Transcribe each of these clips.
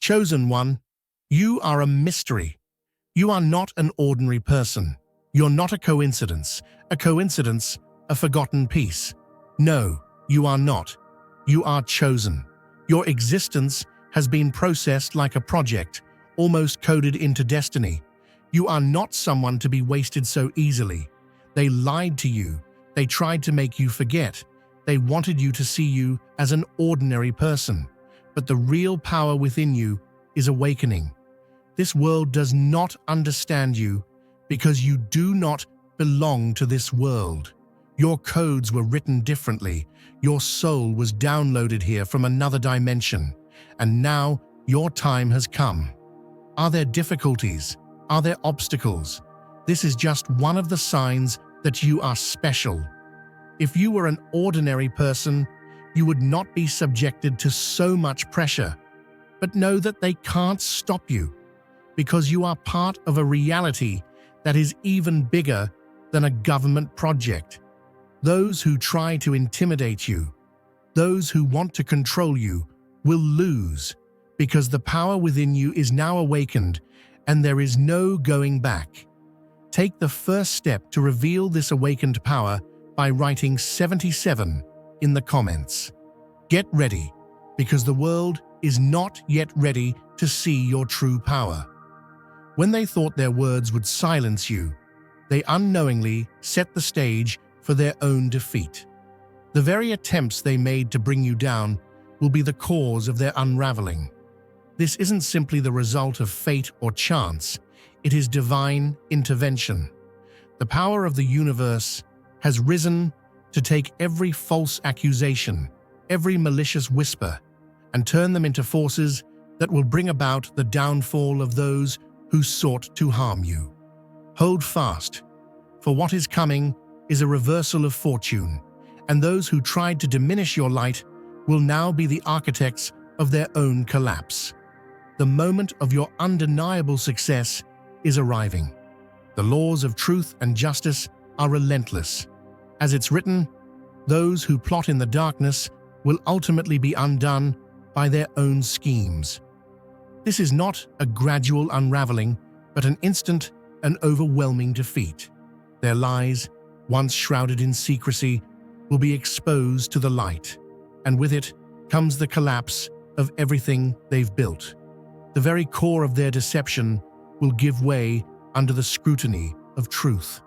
Chosen one, you are a mystery. You are not an ordinary person. You're not a coincidence, a forgotten piece. No, you are not. You are chosen. Your existence has been processed like a project, almost coded into destiny. You are not someone to be wasted so easily. They lied to you. They tried to make you forget. They wanted you to see you as an ordinary person. But the real power within you is awakening. This world does not understand you because you do not belong to this world. Your codes were written differently. Your soul was downloaded here from another dimension. And now your time has come. Are there difficulties? Are there obstacles? This is just one of the signs that you are special. If you were an ordinary person, you would not be subjected to so much pressure. But know that they can't stop you, because you are part of a reality that is even bigger than a government project. Those who try to intimidate you, those who want to control you, will lose, because the power within you is now awakened and there is no going back. Take the first step to reveal this awakened power by writing 77 in the comments. Get ready, because the world is not yet ready to see your true power. When they thought their words would silence you, they unknowingly set the stage for their own defeat. The very attempts they made to bring you down will be the cause of their unraveling. This isn't simply the result of fate or chance, it is divine intervention. The power of the universe has risen to take every false accusation, every malicious whisper, and turn them into forces that will bring about the downfall of those who sought to harm you. Hold fast, for what is coming is a reversal of fortune, and those who tried to diminish your light will now be the architects of their own collapse. The moment of your undeniable success is arriving. The laws of truth and justice are relentless. As it's written, those who plot in the darkness will ultimately be undone by their own schemes. This is not a gradual unraveling, but an instant and overwhelming defeat. Their lies, once shrouded in secrecy, will be exposed to the light, and with it comes the collapse of everything they've built. The very core of their deception will give way under the scrutiny of truth.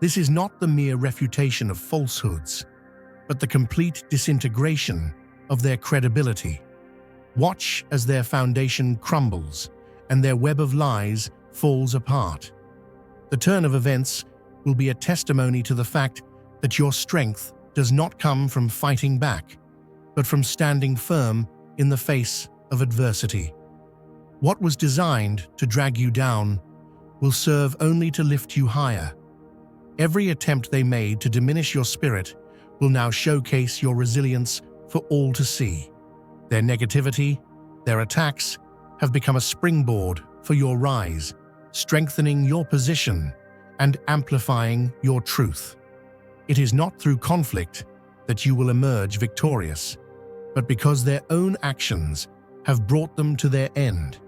This is not the mere refutation of falsehoods, but the complete disintegration of their credibility. Watch as their foundation crumbles and their web of lies falls apart. The turn of events will be a testimony to the fact that your strength does not come from fighting back, but from standing firm in the face of adversity. What was designed to drag you down will serve only to lift you higher. Every attempt they made to diminish your spirit will now showcase your resilience for all to see. Their negativity, their attacks, have become a springboard for your rise, strengthening your position and amplifying your truth. It is not through conflict that you will emerge victorious, but because their own actions have brought them to their end.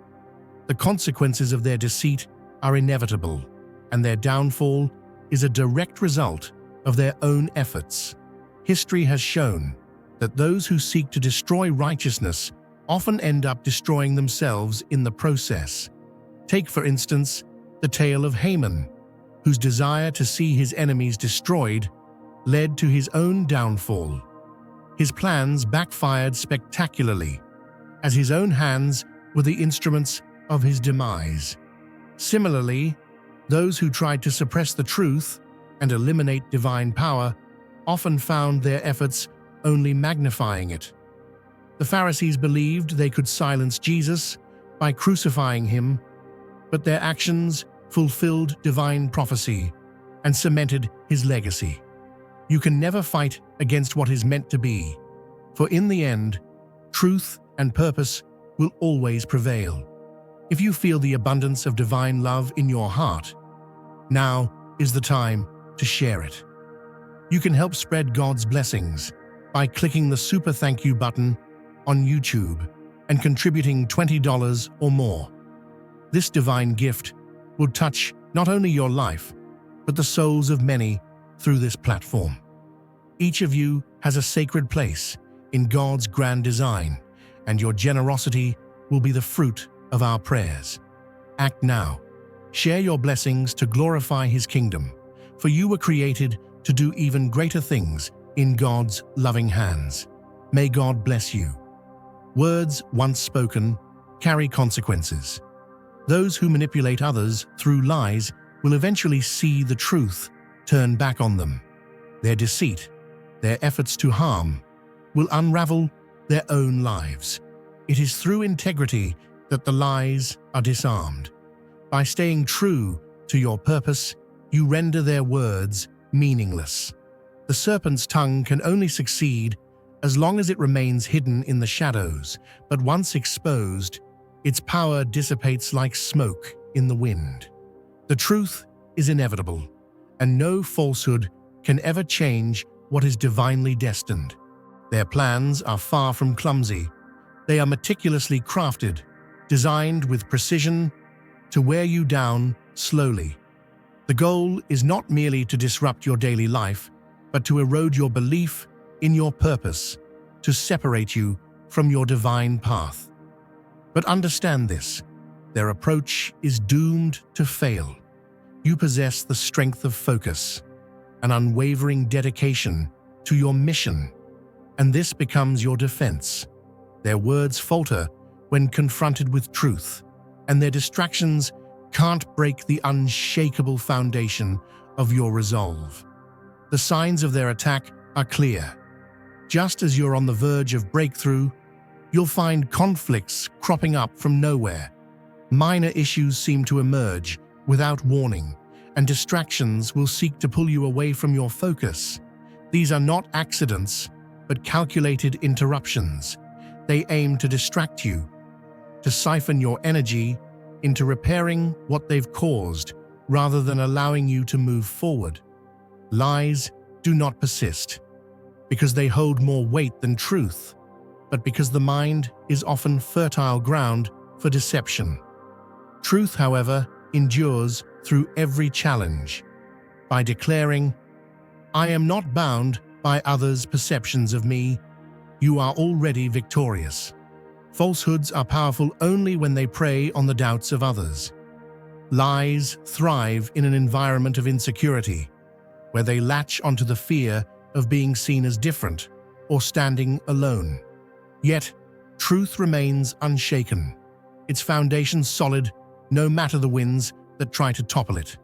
The consequences of their deceit are inevitable, and their downfall is a direct result of their own efforts. History has shown that those who seek to destroy righteousness often end up destroying themselves in the process. Take, for instance, the tale of Haman, whose desire to see his enemies destroyed led to his own downfall. His plans backfired spectacularly, as his own hands were the instruments of his demise. Similarly, those who tried to suppress the truth and eliminate divine power often found their efforts only magnifying it. The Pharisees believed they could silence Jesus by crucifying him, but their actions fulfilled divine prophecy and cemented his legacy. You can never fight against what is meant to be, for in the end, truth and purpose will always prevail. If you feel the abundance of divine love in your heart, now is the time to share it. You can help spread God's blessings by clicking the super thank you button on YouTube. and contributing $20 or more. This divine gift will touch not only your life, but the souls of many through this platform. Each of you has a sacred place in God's grand design, and your generosity will be the fruit of our prayers. Act now. Share your blessings to glorify His kingdom, for you were created to do even greater things in God's loving hands. May God bless you. Words once spoken carry consequences. Those who manipulate others through lies will eventually see the truth turn back on them. Their deceit, their efforts to harm, will unravel their own lives. It is through integrity that the lies are disarmed. By staying true to your purpose, you render their words meaningless. The serpent's tongue can only succeed as long as it remains hidden in the shadows, but once exposed, its power dissipates like smoke in the wind. The truth is inevitable, and no falsehood can ever change what is divinely destined. Their plans are far from clumsy. They are meticulously crafted, designed with precision to wear you down slowly. The goal is not merely to disrupt your daily life, but to erode your belief in your purpose, to separate you from your divine path. But understand this: their approach is doomed to fail. You possess the strength of focus, an unwavering dedication to your mission, and this becomes your defense. Their words falter when confronted with truth, and their distractions can't break the unshakable foundation of your resolve. The signs of their attack are clear. Just as you're on the verge of breakthrough, you'll find conflicts cropping up from nowhere. Minor issues seem to emerge without warning, and distractions will seek to pull you away from your focus. These are not accidents, but calculated interruptions. They aim to distract you, to siphon your energy into repairing what they've caused, rather than allowing you to move forward. Lies do not persist, because they hold more weight than truth, but because the mind is often fertile ground for deception. Truth, however, endures through every challenge. By declaring, "I am not bound by others' perceptions of me," you are already victorious. Falsehoods are powerful only when they prey on the doubts of others. Lies thrive in an environment of insecurity, where they latch onto the fear of being seen as different or standing alone. Yet, truth remains unshaken, its foundation solid no matter the winds that try to topple it.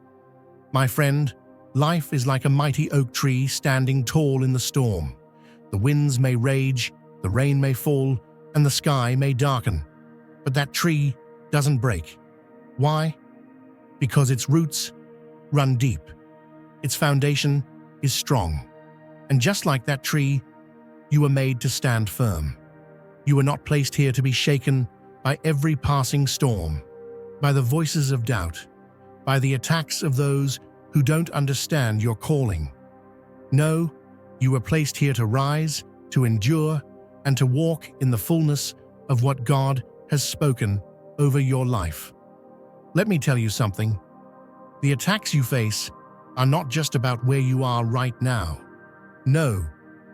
My friend, life is like a mighty oak tree standing tall in the storm. The winds may rage, the rain may fall, and the sky may darken, but that tree doesn't break. Why? Because its roots run deep. Its foundation is strong. And just like that tree, you were made to stand firm. You were not placed here to be shaken by every passing storm, by the voices of doubt, by the attacks of those who don't understand your calling. No, you were placed here to rise, to endure, and to walk in the fullness of what God has spoken over your life. Let me tell you something. The attacks you face are not just about where you are right now. No,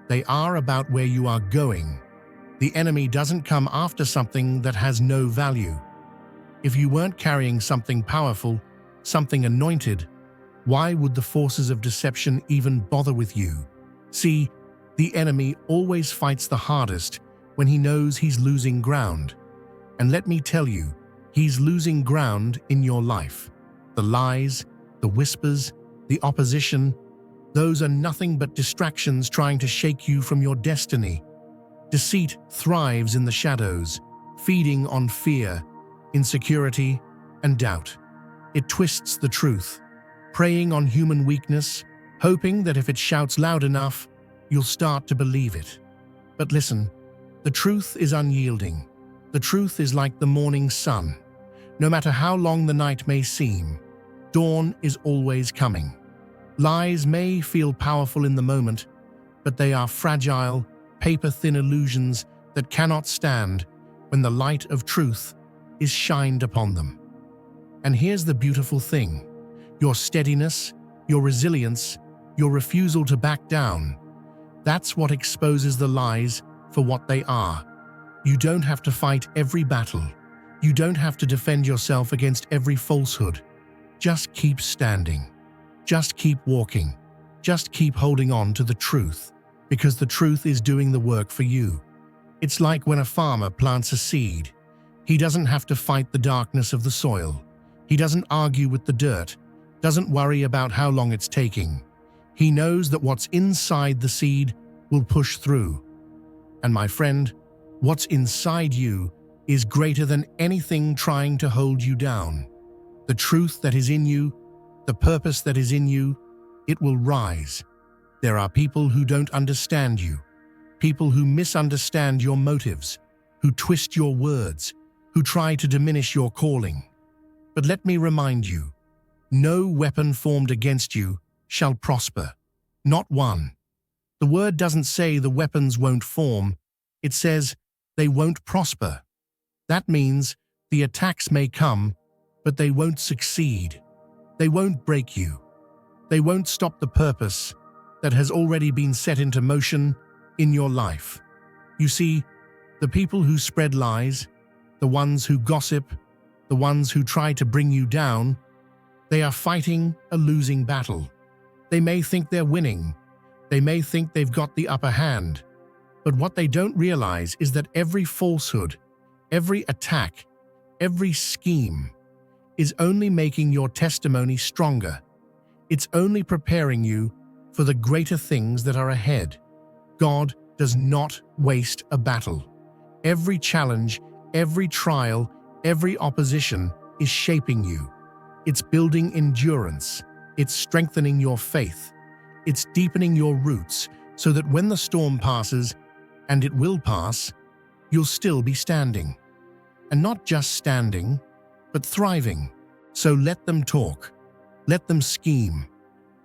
they are about where you are going. The enemy doesn't come after something that has no value. If you weren't carrying something powerful, something anointed, why would the forces of deception even bother with you? See, the enemy always fights the hardest when he knows he's losing ground. And let me tell you, he's losing ground in your life. The lies, the whispers, the opposition, those are nothing but distractions trying to shake you from your destiny. Deceit thrives in the shadows, feeding on fear, insecurity, and doubt. It twists the truth, preying on human weakness, hoping that if it shouts loud enough, you'll start to believe it. But listen, the truth is unyielding. The truth is like the morning sun. No matter how long the night may seem, dawn is always coming. Lies may feel powerful in the moment, but they are fragile, paper-thin illusions that cannot stand when the light of truth is shined upon them. And here's the beautiful thing: your steadiness, your resilience, your refusal to back down, that's what exposes the lies for what they are. You don't have to fight every battle. You don't have to defend yourself against every falsehood. Just keep standing. Just keep walking. Just keep holding on to the truth, because the truth is doing the work for you. It's like when a farmer plants a seed. He doesn't have to fight the darkness of the soil. He doesn't argue with the dirt, doesn't worry about how long it's taking. He knows that what's inside the seed will push through. And my friend, what's inside you is greater than anything trying to hold you down. The truth that is in you, the purpose that is in you, it will rise. There are people who don't understand you, people who misunderstand your motives, who twist your words, who try to diminish your calling. But let me remind you, no weapon formed against you shall prosper, not one. The word doesn't say the weapons won't form, it says they won't prosper. That means the attacks may come, but they won't succeed. They won't break you. They won't stop the purpose that has already been set into motion in your life. You see, the people who spread lies, the ones who gossip, the ones who try to bring you down, they are fighting a losing battle. They may think they're winning. They may think they've got the upper hand. But what they don't realize is that every falsehood, every attack, every scheme is only making your testimony stronger. It's only preparing you for the greater things that are ahead. God does not waste a battle. Every challenge, every trial, every opposition is shaping you. It's building endurance. It's strengthening your faith. It's deepening your roots so that when the storm passes, and it will pass, you'll still be standing. And not just standing, but thriving. So let them talk. Let them scheme.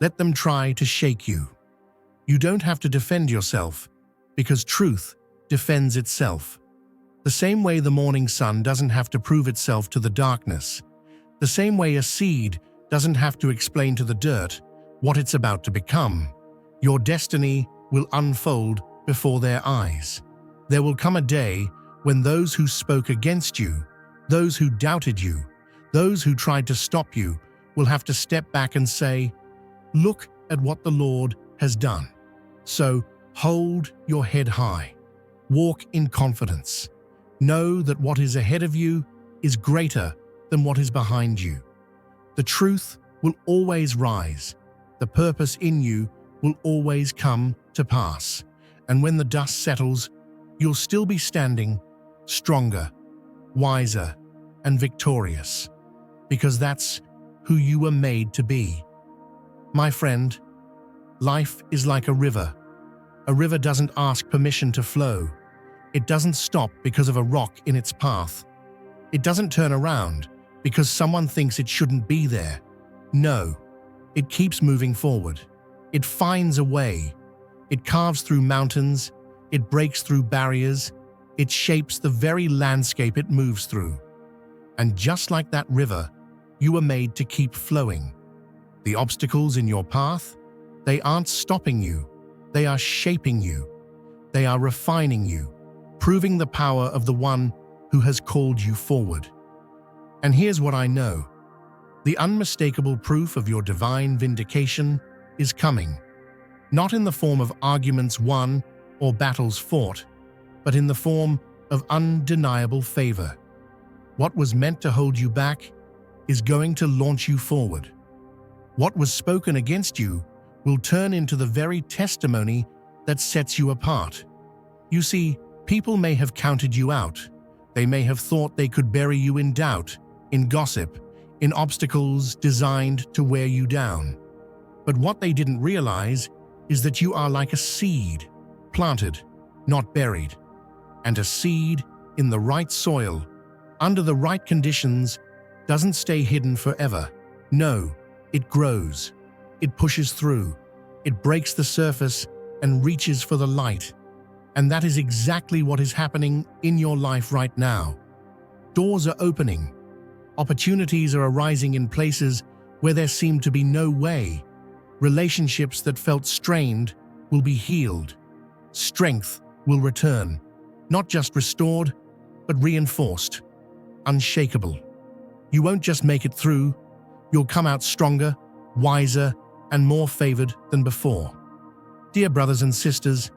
Let them try to shake you. You don't have to defend yourself, because truth defends itself. The same way the morning sun doesn't have to prove itself to the darkness, the same way a seed doesn't have to explain to the dirt what it's about to become, your destiny will unfold before their eyes. There will come a day when those who spoke against you, those who doubted you, those who tried to stop you, will have to step back and say, "Look at what the Lord has done." So hold your head high. Walk in confidence. Know that what is ahead of you is greater than what is behind you. The truth will always rise. The purpose in you will always come to pass. And when the dust settles, you'll still be standing, stronger, wiser, and victorious. Because that's who you were made to be. My friend, life is like a river. A river doesn't ask permission to flow. It doesn't stop because of a rock in its path. It doesn't turn around because someone thinks it shouldn't be there. No, it keeps moving forward. It finds a way. It carves through mountains. It breaks through barriers. It shapes the very landscape it moves through. And just like that river, you were made to keep flowing. The obstacles in your path, they aren't stopping you. They are shaping you. They are refining you, proving the power of the one who has called you forward. And here's what I know. The unmistakable proof of your divine vindication is coming, not in the form of arguments won or battles fought, but in the form of undeniable favor. What was meant to hold you back is going to launch you forward. What was spoken against you will turn into the very testimony that sets you apart. You see, people may have counted you out. They may have thought they could bury you in doubt, in gossip, in obstacles designed to wear you down. But what they didn't realize is that you are like a seed, planted, not buried. And a seed in the right soil, under the right conditions, doesn't stay hidden forever. No, it grows. It pushes through. It breaks the surface and reaches for the light. And that is exactly what is happening in your life right now. Doors are opening. Opportunities are arising in places where there seemed to be no way. Relationships that felt strained will be healed. Strength will return, not just restored, but reinforced, unshakable. You won't just make it through, you'll come out stronger, wiser, and more favored than before. Dear brothers and sisters,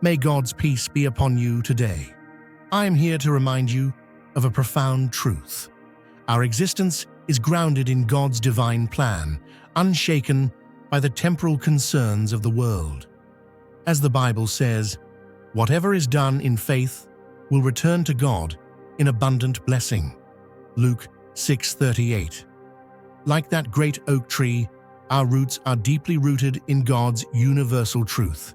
may God's peace be upon you today. I am here to remind you of a profound truth. Our existence is grounded in God's divine plan, unshaken by the temporal concerns of the world. As the Bible says, whatever is done in faith will return to God in abundant blessing. Luke 6:38. Like that great oak tree, our roots are deeply rooted in God's universal truth.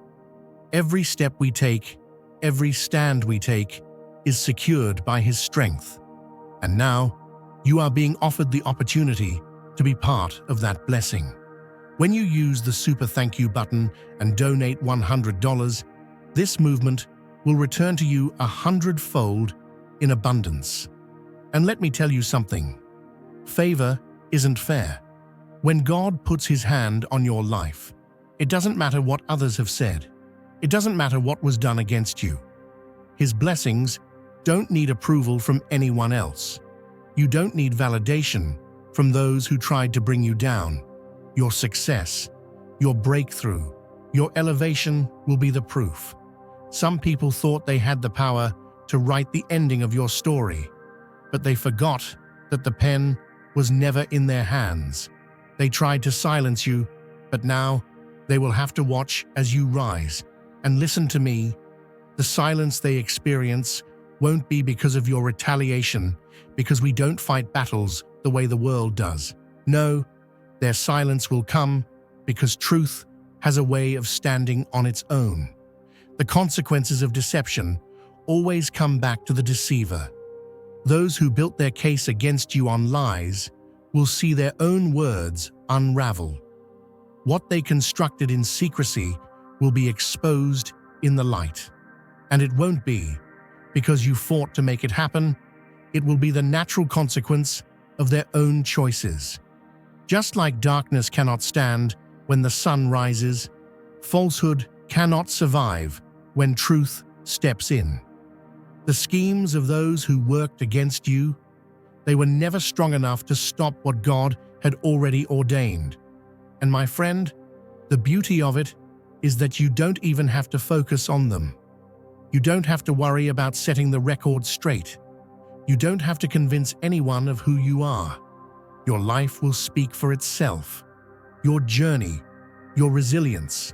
Every step we take, every stand we take, is secured by His strength. And now, you are being offered the opportunity to be part of that blessing. When you use the Super Thank You button and donate $100, this movement will return to you 100-fold in abundance. And let me tell you something. Favor isn't fair. When God puts His hand on your life, it doesn't matter what others have said. It doesn't matter what was done against you. His blessings don't need approval from anyone else. You don't need validation from those who tried to bring you down. Your success, your breakthrough, your elevation will be the proof. Some people thought they had the power to write the ending of your story, but they forgot that the pen was never in their hands. They tried to silence you, but now they will have to watch as you rise. And listen to me, the silence they experience won't be because of your retaliation, because we don't fight battles the way the world does. No, their silence will come because truth has a way of standing on its own. The consequences of deception always come back to the deceiver. Those who built their case against you on lies will see their own words unravel. What they constructed in secrecy will be exposed in the light. And it won't be because you fought to make it happen. It will be the natural consequence of their own choices. Just like darkness cannot stand when the sun rises, falsehood cannot survive when truth steps in. The schemes of those who worked against you, they were never strong enough to stop what God had already ordained. And my friend, the beauty of it is that you don't even have to focus on them. You don't have to worry about setting the record straight. You don't have to convince anyone of who you are. Your life will speak for itself. Your journey, your resilience,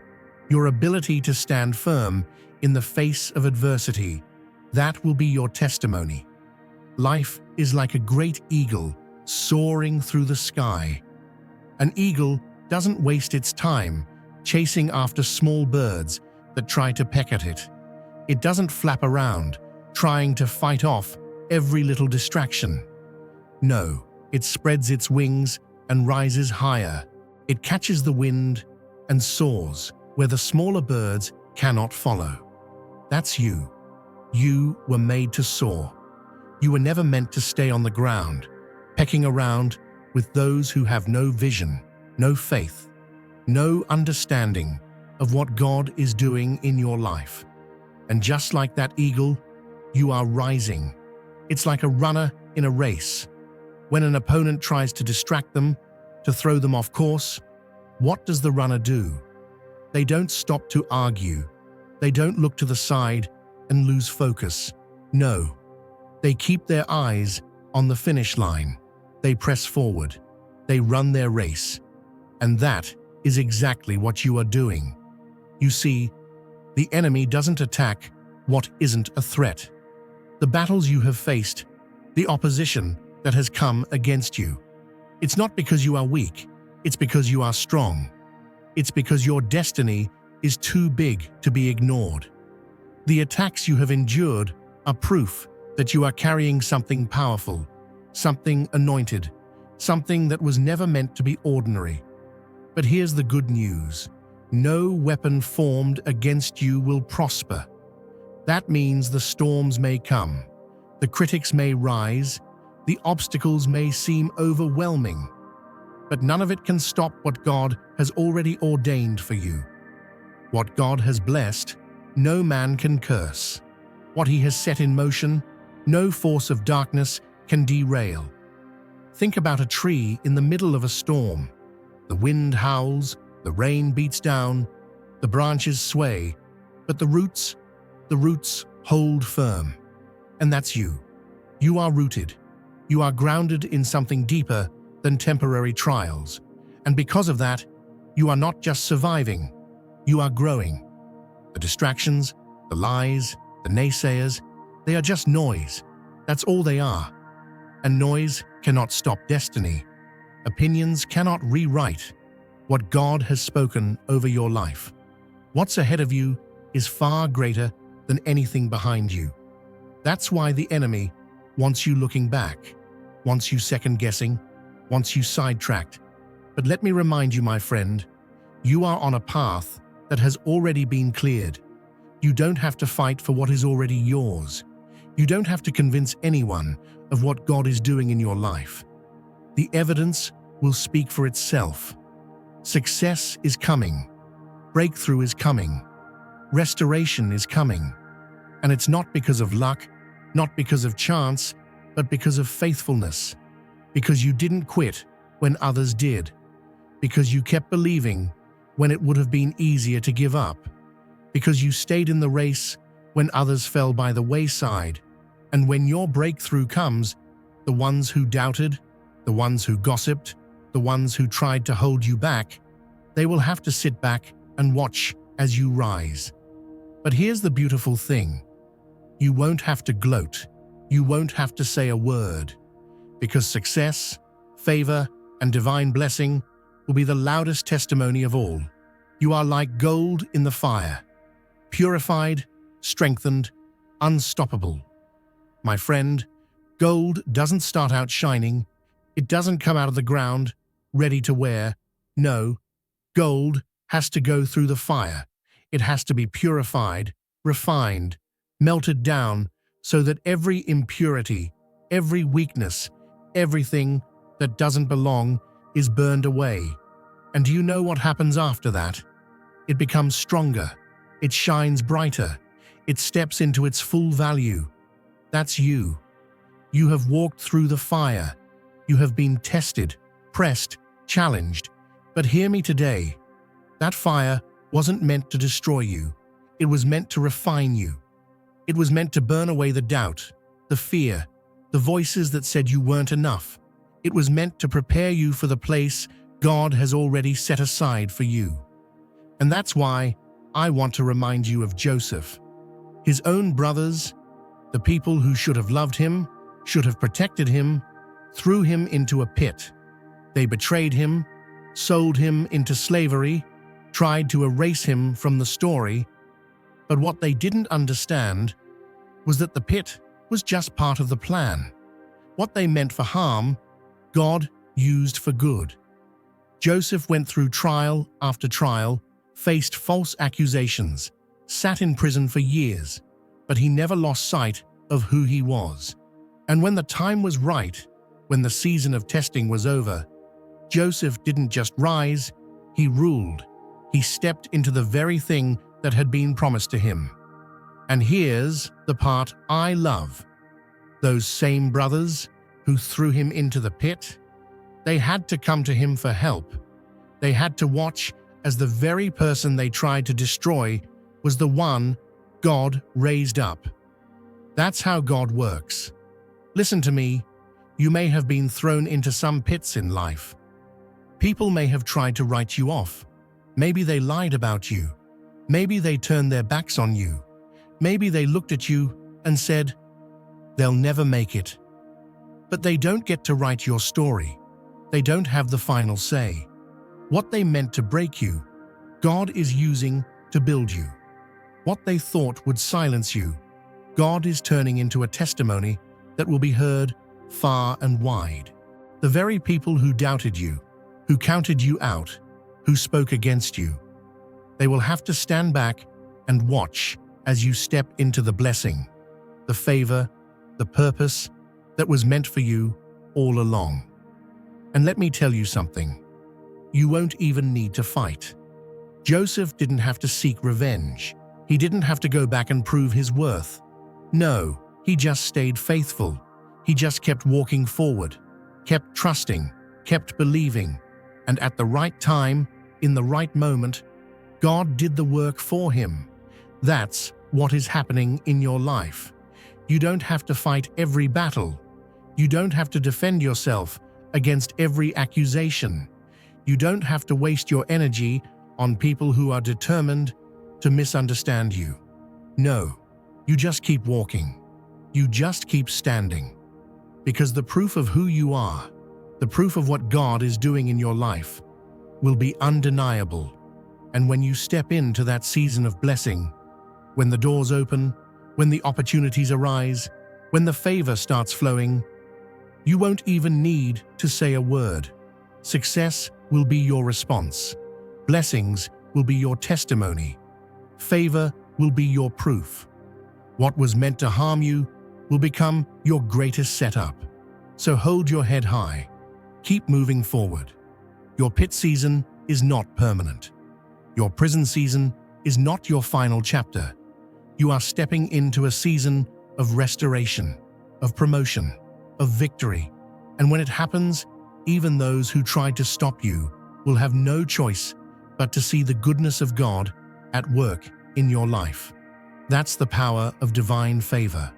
your ability to stand firm in the face of adversity, that will be your testimony. Life is like a great eagle soaring through the sky. An eagle doesn't waste its time chasing after small birds that try to peck at it. It doesn't flap around, trying to fight off every little distraction. No, it spreads its wings and rises higher. It catches the wind and soars where the smaller birds cannot follow. That's you. You were made to soar. You were never meant to stay on the ground, pecking around with those who have no vision, no faith, no understanding of what God is doing in your life. And just like that eagle, you are rising. It's like a runner in a race. When an opponent tries to distract them, to throw them off course, what does the runner do? They don't stop to argue. They don't look to the side and lose focus. No, they keep their eyes on the finish line. They press forward. They run their race. And that is exactly what you are doing. You see, the enemy doesn't attack what isn't a threat. The battles you have faced, the opposition that has come against you, it's not because you are weak, it's because you are strong. It's because your destiny is too big to be ignored. The attacks you have endured are proof that you are carrying something powerful, something anointed, something that was never meant to be ordinary. But here's the good news. No weapon formed against you will prosper. That means the storms may come, the critics may rise, the obstacles may seem overwhelming, but none of it can stop what God has already ordained for you. What God has blessed, no man can curse. What He has set in motion, no force of darkness can derail. Think about a tree in the middle of a storm. The wind howls, the rain beats down, the branches sway, but the roots hold firm. And that's you. You are rooted. You are grounded in something deeper than temporary trials. And because of that, you are not just surviving, you are growing. The distractions, the lies, the naysayers, they are just noise. That's all they are. And noise cannot stop destiny. Opinions cannot rewrite what God has spoken over your life. What's ahead of you is far greater than anything behind you. That's why the enemy wants you looking back, wants you second-guessing, wants you sidetracked. But let me remind you, my friend, you are on a path that has already been cleared. You don't have to fight for what is already yours. You don't have to convince anyone of what God is doing in your life. The evidence will speak for itself. Success is coming. Breakthrough is coming. Restoration is coming. And it's not because of luck, not because of chance, but because of faithfulness. Because you didn't quit when others did. Because you kept believing when it would have been easier to give up. Because you stayed in the race when others fell by the wayside. And when your breakthrough comes, the ones who doubted, the ones who gossiped, the ones who tried to hold you back, they will have to sit back and watch as you rise. But here's the beautiful thing. You won't have to gloat. You won't have to say a word. Because success, favor, and divine blessing will be the loudest testimony of all. You are like gold in the fire, purified, strengthened, unstoppable. My friend, gold doesn't start out shining. It doesn't come out of the ground, ready to wear. No, gold has to go through the fire. It has to be purified, refined, melted down, so that every impurity, every weakness, everything that doesn't belong is burned away. And do you know what happens after that? It becomes stronger. It shines brighter. It steps into its full value. That's you. You have walked through the fire. You have been tested, pressed, challenged. But hear me today. That fire wasn't meant to destroy you. It was meant to refine you. It was meant to burn away the doubt, the fear, the voices that said you weren't enough. It was meant to prepare you for the place God has already set aside for you. And that's why I want to remind you of Joseph. His own brothers, the people who should have loved him, should have protected him, threw him into a pit. They betrayed him, sold him into slavery, tried to erase him from the story. But what they didn't understand was that the pit was just part of the plan. What they meant for harm, God used for good. Joseph went through trial after trial, faced false accusations, sat in prison for years, but he never lost sight of who he was. And when the time was right, when the season of testing was over, Joseph didn't just rise, he ruled. He stepped into the very thing that had been promised to him. And here's the part I love. Those same brothers who threw him into the pit, they had to come to him for help. They had to watch as the very person they tried to destroy was the one God raised up. That's how God works. Listen to me, you may have been thrown into some pits in life. People may have tried to write you off. Maybe they lied about you. Maybe they turned their backs on you. Maybe they looked at you and said, "They'll never make it." But they don't get to write your story. They don't have the final say. What they meant to break you, God is using to build you. What they thought would silence you, God is turning into a testimony that will be heard far and wide. The very people who doubted you, who counted you out, who spoke against you, they will have to stand back and watch as you step into the blessing, the favor, the purpose that was meant for you all along. And let me tell you something, you won't even need to fight. Joseph didn't have to seek revenge. He didn't have to go back and prove his worth. No, he just stayed faithful. He just kept walking forward, kept trusting, kept believing, and at the right time, in the right moment, God did the work for him. That's what is happening in your life. You don't have to fight every battle. You don't have to defend yourself against every accusation. You don't have to waste your energy on people who are determined to misunderstand you. No, you just keep walking. You just keep standing. Because the proof of who you are, the proof of what God is doing in your life, will be undeniable. And when you step into that season of blessing, when the doors open, when the opportunities arise, when the favor starts flowing, you won't even need to say a word. Success will be your response. Blessings will be your testimony. Favor will be your proof. What was meant to harm you will become your greatest setup. So hold your head high. Keep moving forward. Your pit season is not permanent. Your prison season is not your final chapter. You are stepping into a season of restoration, of promotion, of victory. And when it happens, even those who tried to stop you will have no choice but to see the goodness of God at work in your life. That's the power of divine favor.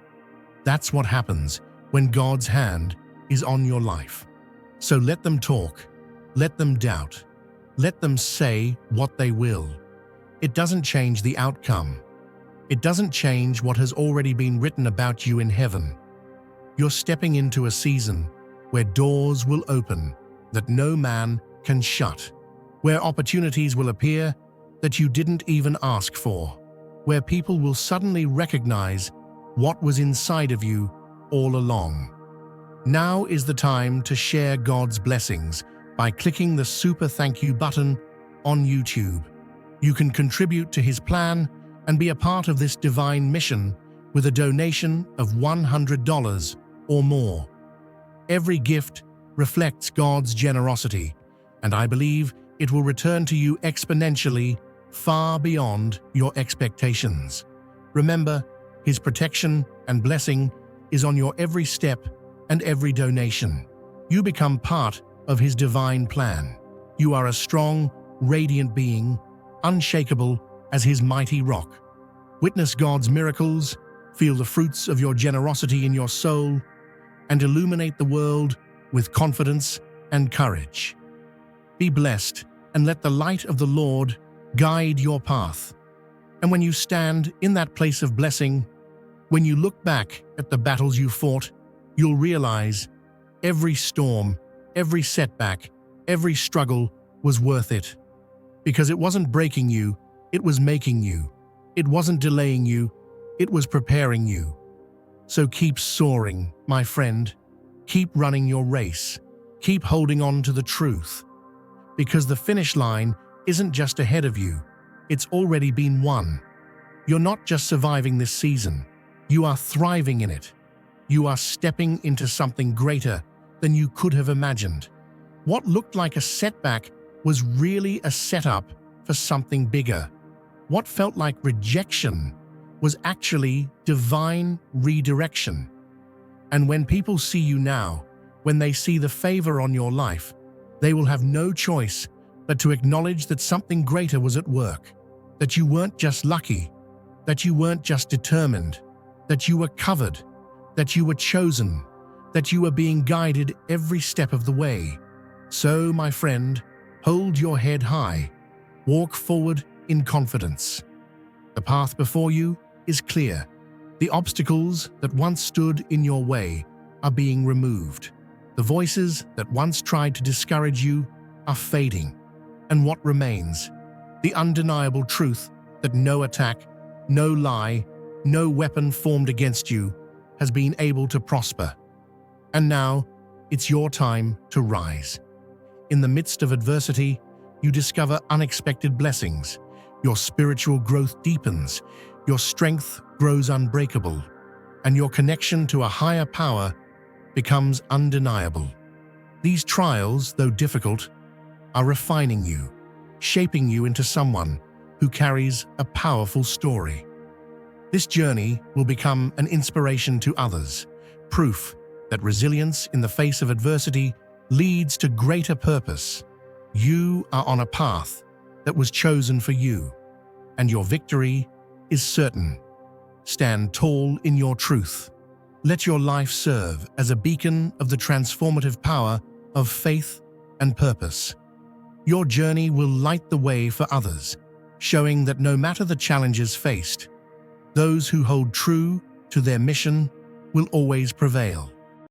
That's what happens when God's hand is on your life. So let them talk, let them doubt, let them say what they will. It doesn't change the outcome. It doesn't change what has already been written about you in heaven. You're stepping into a season where doors will open that no man can shut, where opportunities will appear that you didn't even ask for, where people will suddenly recognize what was inside of you all along. Now is the time to share God's blessings by clicking the super thank you button on YouTube. You can contribute to His plan and be a part of this divine mission with a donation of $100 or more. Every gift reflects God's generosity, and I believe it will return to you exponentially, far beyond your expectations. Remember, His protection and blessing is on your every step and every donation. You become part of His divine plan. You are a strong, radiant being, unshakable as His mighty rock. Witness God's miracles, feel the fruits of your generosity in your soul, and illuminate the world with confidence and courage. Be blessed and let the light of the Lord guide your path. And when you stand in that place of blessing, when you look back at the battles you fought, you'll realize every storm, every setback, every struggle was worth it. Because it wasn't breaking you, it was making you. It wasn't delaying you, it was preparing you. So keep soaring, my friend. Keep running your race. Keep holding on to the truth. Because the finish line isn't just ahead of you, it's already been won. You're not just surviving this season, you are thriving in it. You are stepping into something greater than you could have imagined. What looked like a setback was really a setup for something bigger. What felt like rejection was actually divine redirection. And when people see you now, when they see the favor on your life, they will have no choice but to acknowledge that something greater was at work, that you weren't just lucky, that you weren't just determined, that you were covered, that you were chosen, that you were being guided every step of the way. So, my friend, hold your head high, walk forward in confidence. The path before you is clear. The obstacles that once stood in your way are being removed. The voices that once tried to discourage you are fading. And what remains? The undeniable truth that no attack, no lie, no weapon formed against you has been able to prosper. And now, it's your time to rise. In the midst of adversity, you discover unexpected blessings. Your spiritual growth deepens. your strength grows unbreakable, and your connection to a higher power becomes undeniable. These trials, though difficult, are refining you, shaping you into someone who carries a powerful story. This journey will become an inspiration to others, proof that resilience in the face of adversity leads to greater purpose. You are on a path that was chosen for you, and your victory is certain. Stand tall in your truth. Let your life serve as a beacon of the transformative power of faith and purpose. Your journey will light the way for others, showing that no matter the challenges faced, those who hold true to their mission will always prevail.